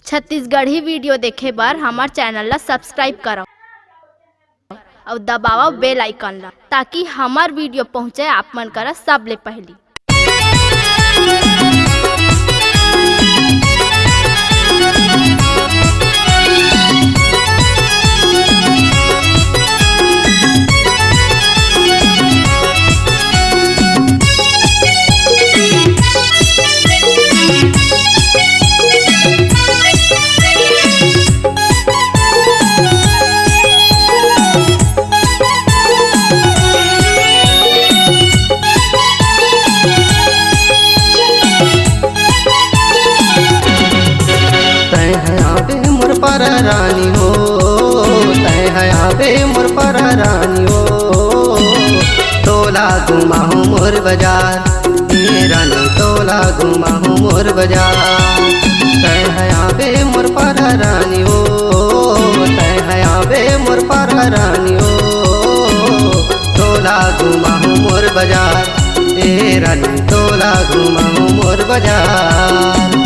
Chhattisgarhi video देखे बर हमार चैनल ला सब्सक्राइब करो और दबाओ बेल आइकन ला ताकि हमार वीडियो पहुँचे आप मन करा सबले पहली। रानी हो तय है आबे मोर पर रानी हो तोला घुमाहू मोर बाजार रानी तोला घुमाहू मोर बाजार तय है आबे मोर पर रानी हो तय है आबे मोर पर रानी हो तोला घुमाहू मोर बाजार रानी तोला घुमाहू मोर बाजार।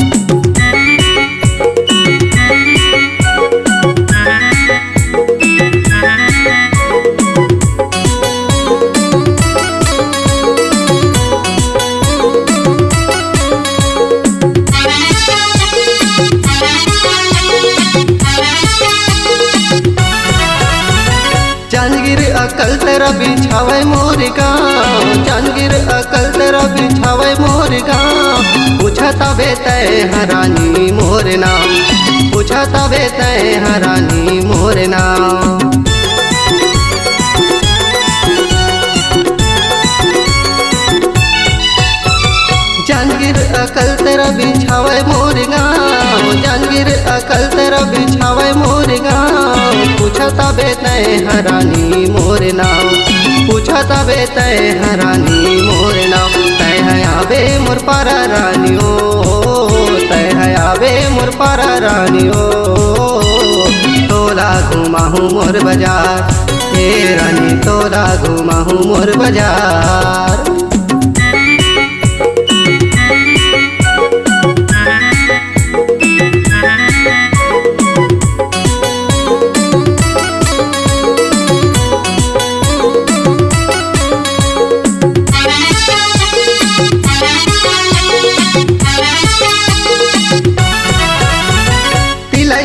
जांजगीर अकल तेरा बिछावे मोर गाँव जांजगीर अकल तेरा बिछावे मोर गाँव पूछता बे तय हरानी मोर नाम पूछता बे तय हरानी मोर नाम। जांजगीर अकल तेरा बिछावे मोर गाँव जांजगीर अकल तेरा बिछावे मोर गाँव पूछता बे तय हरानी मोर नाम पूछता बे तय हरानी मोर नाम। तय है आबे मोर पारा रानियो तय है आबे मोर पारा रानियो तोला घुमाहू मोर बाजार रानी तोला घुमाहू मोर बाजार।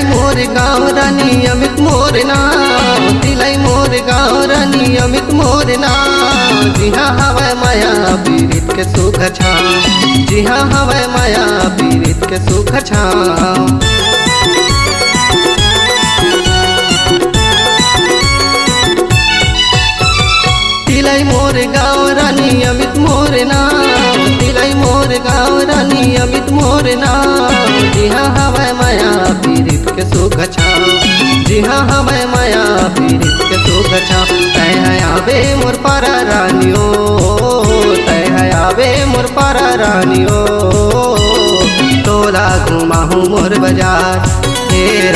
मोर गाँव रानी अमित मोर नाम तिलई मोर गाँव रानी अमित मोर नाम जिहाँ हवै माया पीड़ित के सुख छाम जिहाँ हवै माया पीड़ित के सुख छाम। तिलई मोर गाँव रानी अमित मोर नाम तिलई मोर गाँव रानी अमित मोर नाम जिहाँ हवै माया पीड़ित के सुख छाम जिहाँ हवै माया पीड़ित के सुख छाम। तय है आबे मोर पारा रानियो तय है आबे मोर पारा रानियो तोला घुमाहू मोर बाजार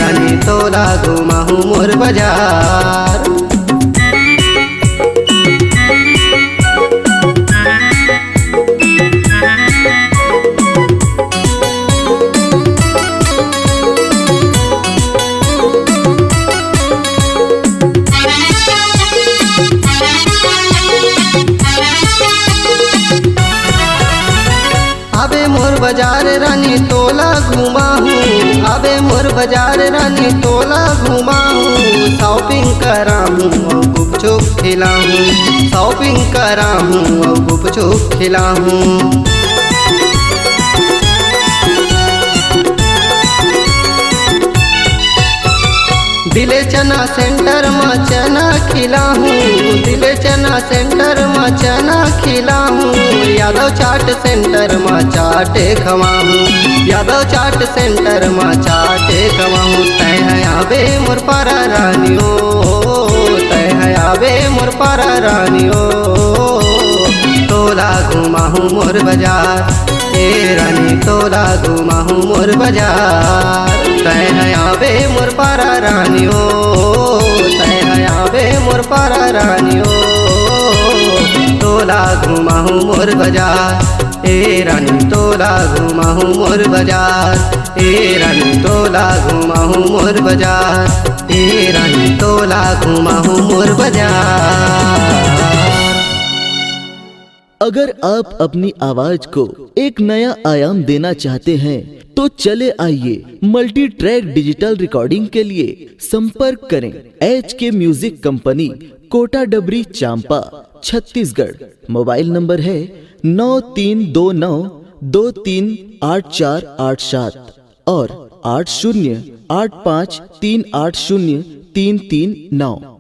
रानी तोला घुमाहू मोर बाजार। आबे मोर बाजार रानी तोला घुमाहू आबे मोर बाजार रानी तोला घुमाहू शॉपिंग कराहूँ और गुपचुप खिलाहूँ शॉपिंग कराहूँ और गुपचुप खिलाहूँ। दिले चना सेंटर में चना खिलाहूँ दिले चना सेंटर में चना खिलाहूँ यादव चाट सेंटर में चाटे खवाहूँ यादव चाट सेंटर में चाटे खवाहूँ। तय है आबे मोर पारा रानियो तय है आबे मोर पारा रानियो तोला घुमाहू मोर बाजार रानी तोला घुमाहू मोर बाजार। तय है आबे मोर पारा रानियो तय है आबे मोर पारा रानियो तोला घुमाहू मोर बाजार ए रानी तोला घुमाहूँ मोर बाजार, ए रानी तोला घुमाहूँ मोर बाजार, ए रानी तोला घुमाहूँ मोर बाजार। अगर आप अपनी आवाज को एक नया आयाम देना चाहते हैं तो चले आइए मल्टी ट्रैक डिजिटल रिकॉर्डिंग के लिए संपर्क करें HK म्यूजिक कंपनी, कोटा डबरी, चांपा, छत्तीसगढ़। मोबाइल नंबर है 9329238487 और 8085380339।